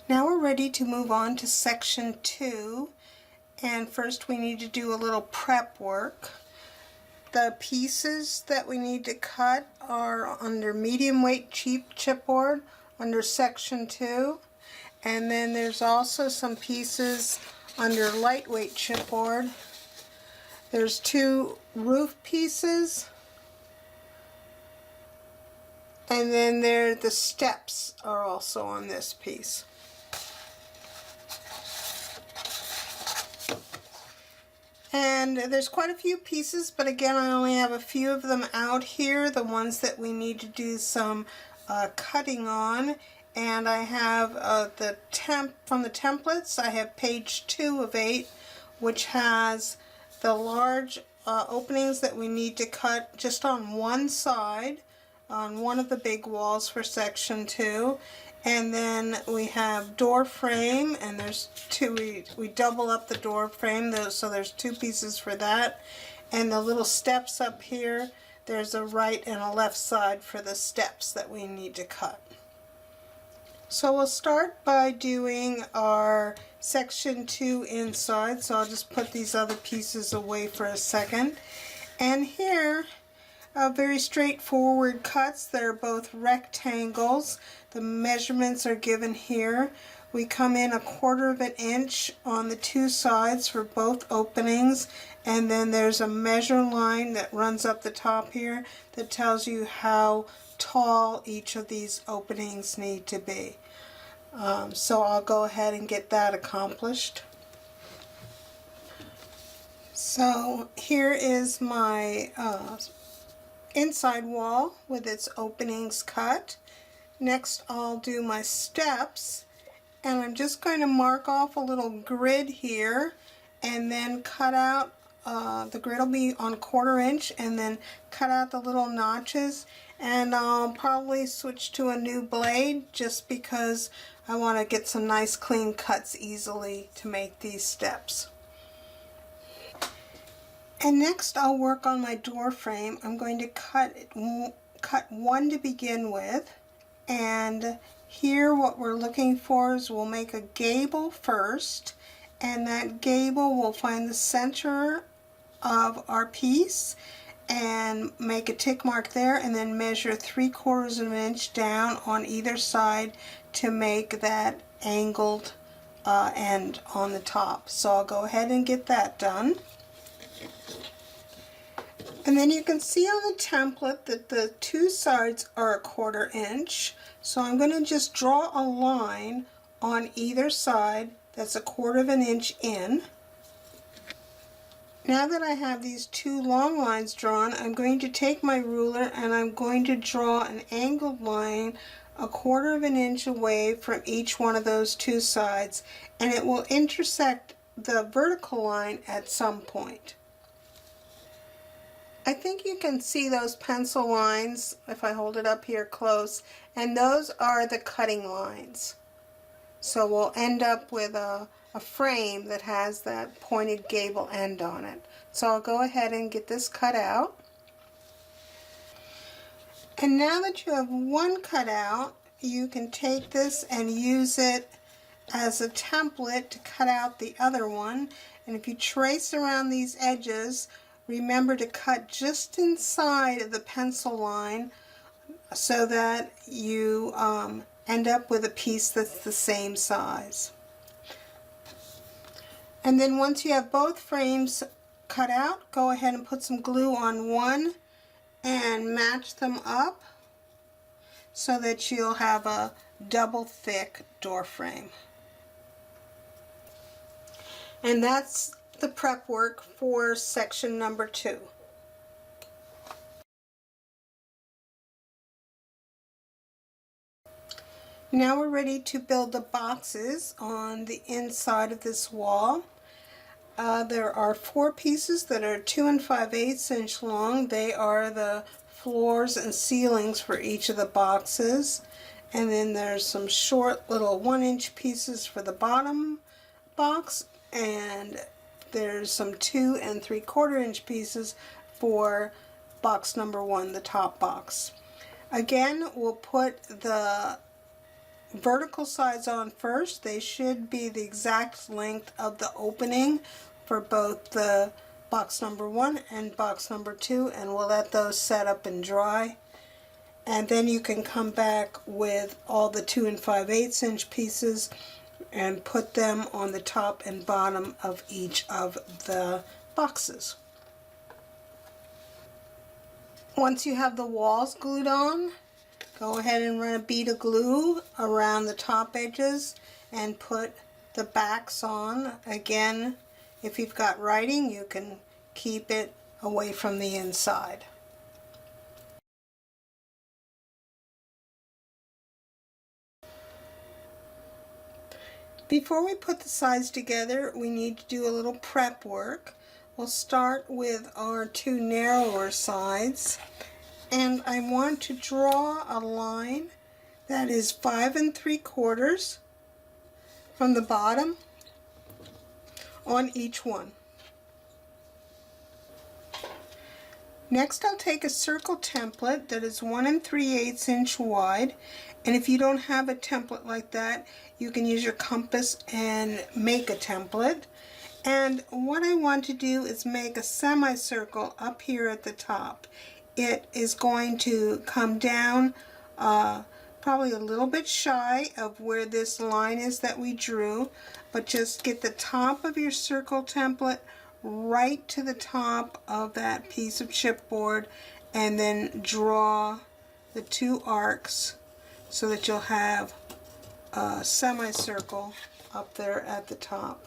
Now we're ready to move on to section 2, and first we need to do a little prep work. The pieces that we need to cut are under medium weight cheap chipboard under section 2, and then there's also some pieces under lightweight chipboard. There's 2 roof pieces, and then the steps are also on this piece. And there's quite a few pieces, but again, I only have a few of them out here, the ones that we need to do some cutting on. And I have from the templates, I have page 2 of 8, which has the large openings that we need to cut just on one side, on one of the big walls for section 2. And then we have door frame, and there's 2, we double up the door frame, so there's 2 pieces for that. And the little steps up here, there's a right and a left side for the steps that we need to cut. So we'll start by doing our section 2 inside, so I'll just put these other pieces away for a second. And here, very straightforward cuts. They're both rectangles. The measurements are given here. We come in 1/4 of an inch on the 2 sides for both openings, and then there's a measure line that runs up the top here that tells you how tall each of these openings need to be. So I'll go ahead and get that accomplished. So here is my inside wall with its openings cut. Next I'll do my steps, and I'm just going to mark off a little grid here and then cut out, the grid will be on 1/4 inch, and then cut out the little notches. And I'll probably switch to a new blade just because I want to get some nice clean cuts easily to make these steps. And next I'll work on my door frame. I'm going to cut 1 to begin with, and here what we're looking for is we'll make a gable first, and that gable will find the center of our piece and make a tick mark there, and then measure 3/4 of an inch down on either side to make that angled end on the top. So I'll go ahead and get that done. And then you can see on the template that the 2 sides are 1/4 inch. So I'm going to just draw a line on either side that's 1/4 of an inch in. Now that I have these 2 long lines drawn, I'm going to take my ruler and I'm going to draw an angled line 1/4 of an inch away from each one of those 2 sides, and it will intersect the vertical line at some point. I think you can see those pencil lines if I hold it up here close, and those are the cutting lines. So we'll end up with a frame that has that pointed gable end on it. So I'll go ahead and get this cut out. And now that you have one cut out, you can take this and use it as a template to cut out the other one. And if you trace around these edges, remember to cut just inside of the pencil line so that you end up with a piece that's the same size. And then once you have both frames cut out, go ahead and put some glue on one and match them up so that you'll have a double thick door frame. And that's the prep work for section number 2. Now we're ready to build the boxes on the inside of this wall. There are 4 pieces that are 2 5/8 inch long. They are the floors and ceilings for each of the boxes. And then there's some short little 1-inch pieces for the bottom box, and there's some 2 3/4 inch pieces for box number 1, the top box. Again, we'll put the vertical sides on first. They should be the exact length of the opening for both the box number 1 and box number 2, and we'll let those set up and dry. And then you can come back with all the 2 5/8 inch pieces and put them on the top and bottom of each of the boxes. Once you have the walls glued on, go ahead and run a bead of glue around the top edges and put the backs on. Again, if you've got writing, you can keep it away from the inside. Before we put the sides together, we need to do a little prep work. We'll start with our 2 narrower sides, and I want to draw a line that is 5 3/4 from the bottom on each one. Next, I'll take a circle template that is 1 3/8 inch wide, and if you don't have a template like that, you can use your compass and make a template. And what I want to do is make a semicircle up here at the top. It is going to come down probably a little bit shy of where this line is that we drew, but just get the top of your circle template right to the top of that piece of chipboard, and then draw the 2 arcs so that you'll have a semicircle up there at the top.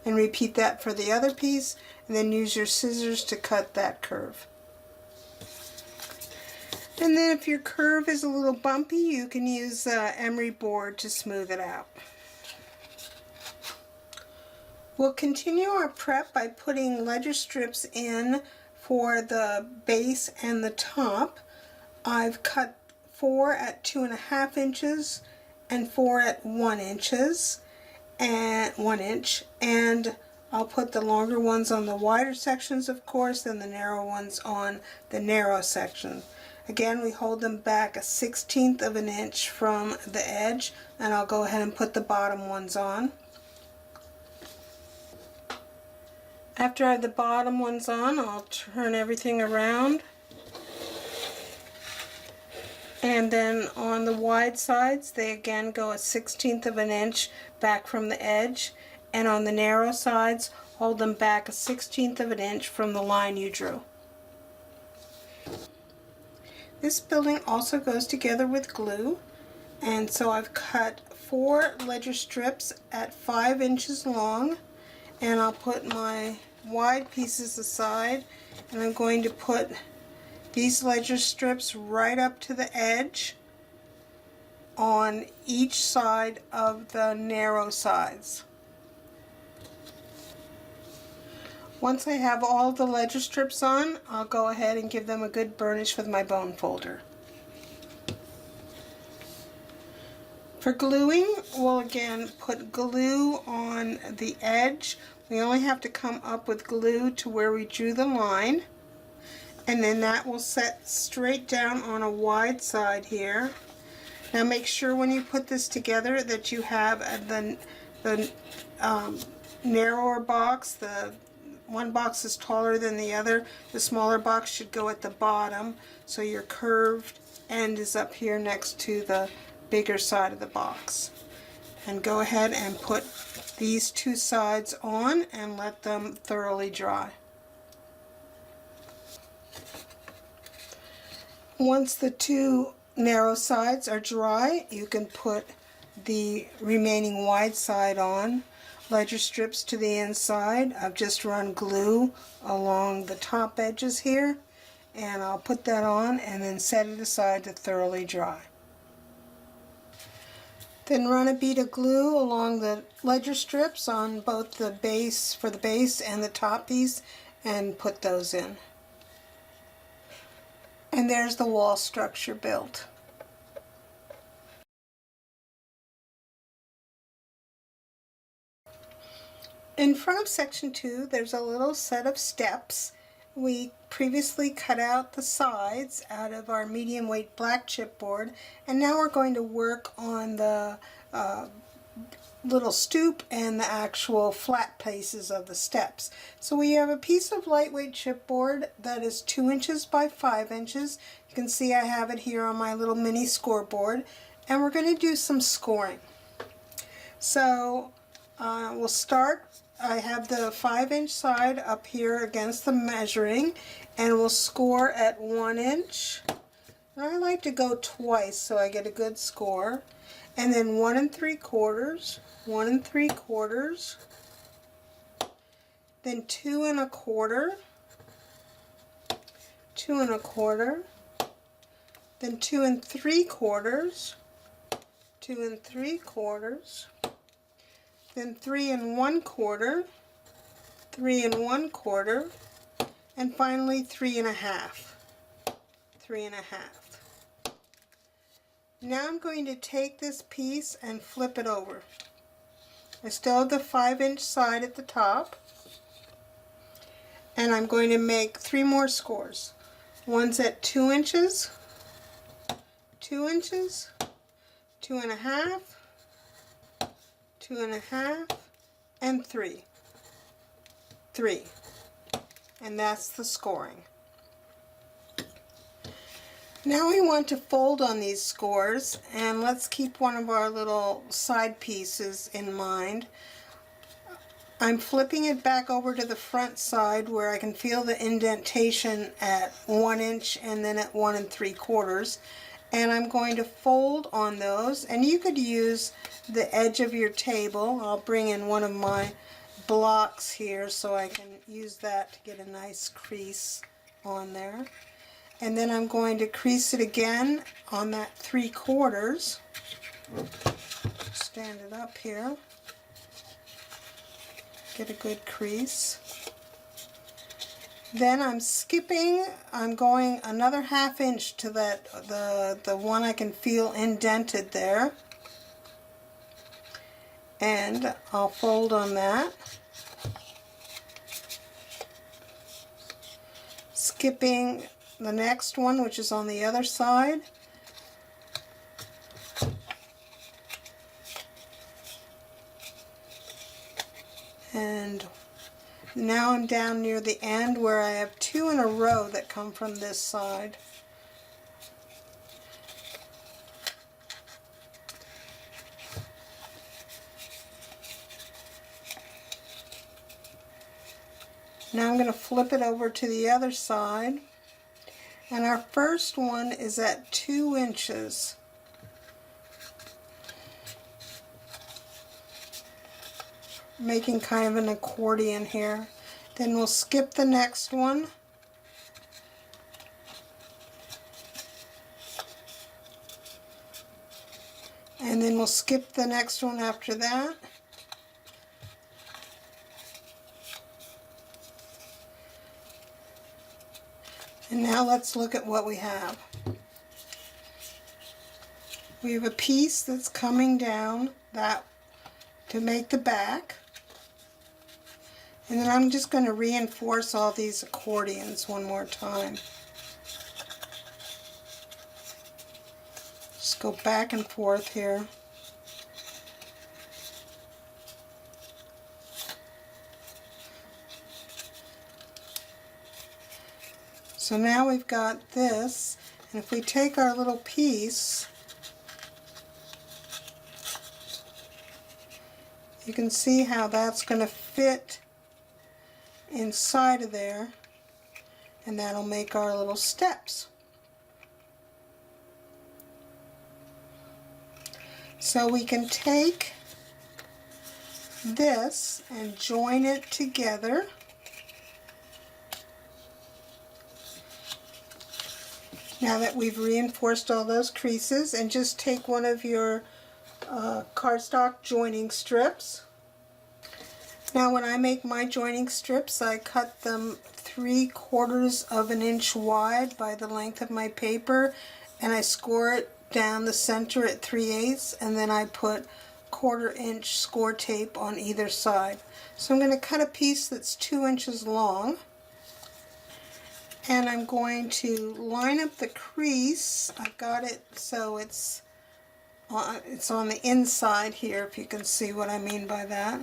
And repeat that for the other piece, and then use your scissors to cut that curve. And then if your curve is a little bumpy, you can use emery board to smooth it out. We'll continue our prep by putting ledger strips in for the base and the top. I've cut 4 at 2.5 inches and 4 at 1 inches and 1 inch, and I'll put the longer ones on the wider sections, of course, and the narrow ones on the narrow section. Again, we hold them back a 1/16 of an inch from the edge, and I'll go ahead and put the bottom ones on. After I have the bottom ones on, I'll turn everything around. And then on the wide sides, they again go a 1/16 of an inch back from the edge. And on the narrow sides, hold them back a 1/16 of an inch from the line you drew. This building also goes together with glue. And so I've cut 4 ledger strips at 5 inches long. And I'll put my wide pieces aside, and I'm going to put these ledger strips right up to the edge on each side of the narrow sides. Once I have all the ledger strips on, I'll go ahead and give them a good burnish with my bone folder. For gluing, we'll again put glue on the edge. We only have to come up with glue to where we drew the line, and then that will set straight down on a wide side here. Now make sure when you put this together that you have the narrower box. The one box is taller than the other. The smaller box should go at the bottom, so your curved end is up here next to the bigger side of the box. And go ahead and put these 2 sides on and let them thoroughly dry. Once the 2 narrow sides are dry, you can put the remaining wide side on. Ledger strips to the inside. I've just run glue along the top edges here, and I'll put that on and then set it aside to thoroughly dry. Then run a bead of glue along the ledger strips on both the base, for the base and the top piece, and put those in. And there's the wall structure built. In front of section 2, there's a little set of steps. We previously cut out the sides out of our medium weight black chipboard, and now we're going to work on the little stoop and the actual flat places of the steps. So we have a piece of lightweight chipboard that is 2 inches by 5 inches. You can see I have it here on my little mini scoreboard, and we're going to do some scoring. So we'll start. I have the 5-inch side up here against the measuring, and we'll score at 1 inch. And I like to go twice so I get a good score. And then 1 3/4, 1 3/4, then 2 1/4, 2 1/4, then 2 3/4, 2 3/4, then 3 1/4, 3 1/4, and finally 3 1/2, 3 1/2. Now I'm going to take this piece and flip it over. I still have the 5-inch side at the top, and I'm going to make 3 more scores. One's at 2 inches, 2 inches, 2 1/2, 2 1/2, and 3. 3. And that's the scoring. Now we want to fold on these scores, and let's keep one of our little side pieces in mind. I'm flipping it back over to the front side where I can feel the indentation at 1 inch and then at 1 3/4. And I'm going to fold on those, and you could use the edge of your table. I'll bring in one of my blocks here so I can use that to get a nice crease on there. And then I'm going to crease it again on that 3/4. Stand it up here. Get a good crease. Then I'm skipping, I'm going another 1/2 inch to that the one I can feel indented there. And I'll fold on that. Skipping the next one, which is on the other side. And now I'm down near the end where I have 2 in a row that come from this side. Now I'm going to flip it over to the other side, and our first one is at 2 inches. Making kind of an accordion here. Then we'll skip the next one. And then we'll skip the next one after that. And now let's look at what we have. We have a piece that's coming down that to make the back. And then I'm just going to reinforce all these accordions one more time. Just go back and forth here. So now we've got this, and if we take our little piece, you can see how that's going to fit inside of there, and that'll make our little steps. So we can take this and join it together. Now that we've reinforced all those creases, and just take one of your cardstock joining strips. Now when I make my joining strips, I cut them 3/4 of an inch wide by the length of my paper, and I score it down the center at 3/8, and then I put 1/4 inch score tape on either side. So I'm going to cut a piece that's 2 inches long, And I'm going to line up the crease. I've got it so it's on the inside here, if you can see what I mean by that.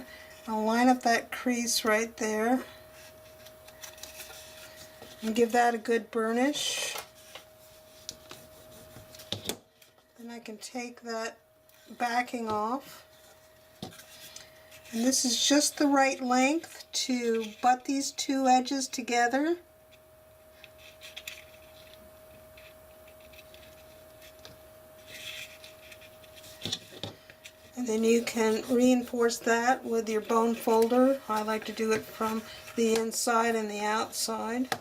I'll line up that crease right there and give that a good burnish. Then I can take that backing off. And this is just the right length to butt these two edges together. And then you can reinforce that with your bone folder. I like to do it from the inside and the outside.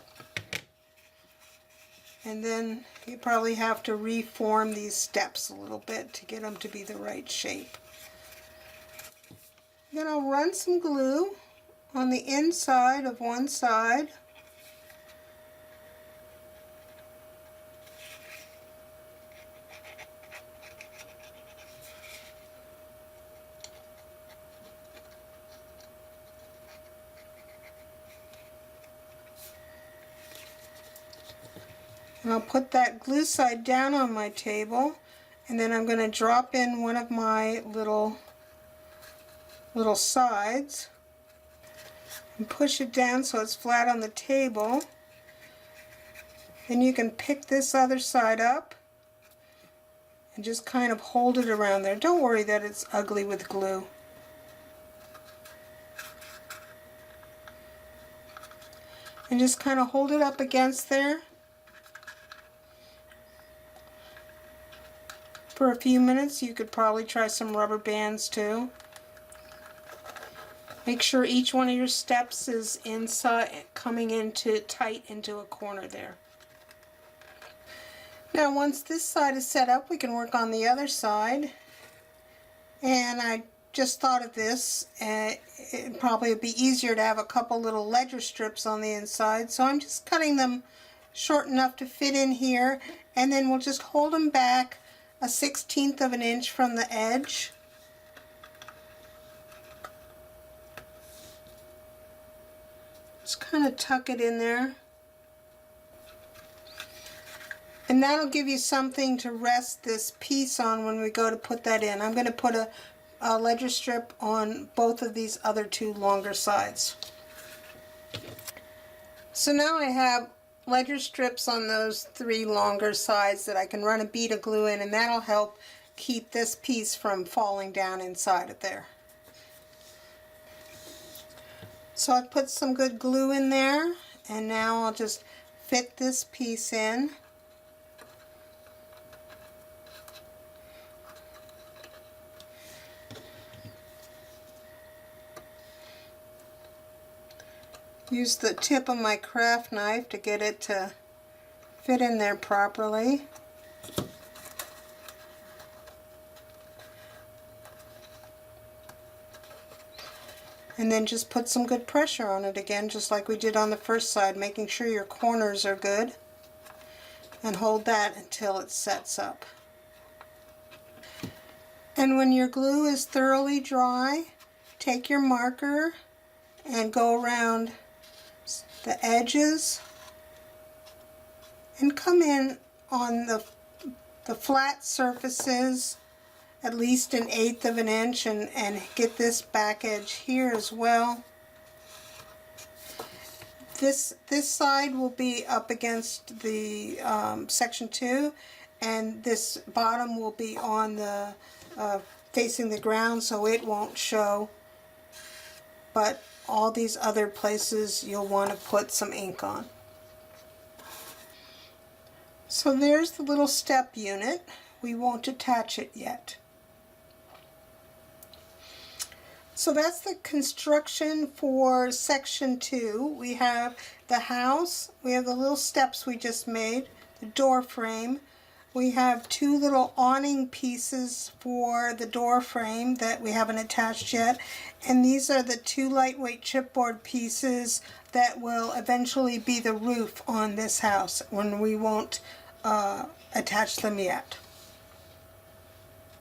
And then you probably have to reform these steps a little bit to get them to be the right shape. Then I'll run some glue on the inside of one side. And I'll put that glue side down on my table, and then I'm going to drop in one of my little sides and push it down so it's flat on the table. Then you can pick this other side up and just kind of hold it around there. Don't worry that it's ugly with glue. And just kind of hold it up against there for a few minutes. You could probably try some rubber bands too. Make sure each one of your steps is inside, coming into tight into a corner there. Now once this side is set up, we can work on the other side. And I just thought of this, it'd probably be easier to have a couple little ledger strips on the inside, so I'm just cutting them short enough to fit in here, and then we'll just hold them back a 1/16 of an inch from the edge. Just kind of tuck it in there. And that'll give you something to rest this piece on when we go to put that in. I'm going to put a ledger strip on both of these other two longer sides. So now I have ledger strips on those three longer sides that I can run a bead of glue in, and that'll help keep this piece from falling down inside of there. So I've put some good glue in there, and now I'll just fit this piece in. Use the tip of my craft knife to get it to fit in there properly. And then just put some good pressure on it again, just like we did on the first side, making sure your corners are good. And hold that until it sets up. And when your glue is thoroughly dry, take your marker and go around the edges and come in on the flat surfaces at least 1/8 of an inch, and get this back edge here as well. This side will be up against the section 2, and this bottom will be on the facing the ground, so it won't show. But all these other places you'll want to put some ink on. So there's the little step unit. We won't attach it yet. So that's the construction for section 2. We have the house, we have the little steps we just made, the door frame. We have 2 little awning pieces for the door frame that we haven't attached yet. And these are the 2 lightweight chipboard pieces that will eventually be the roof on this house when we won't attach them yet.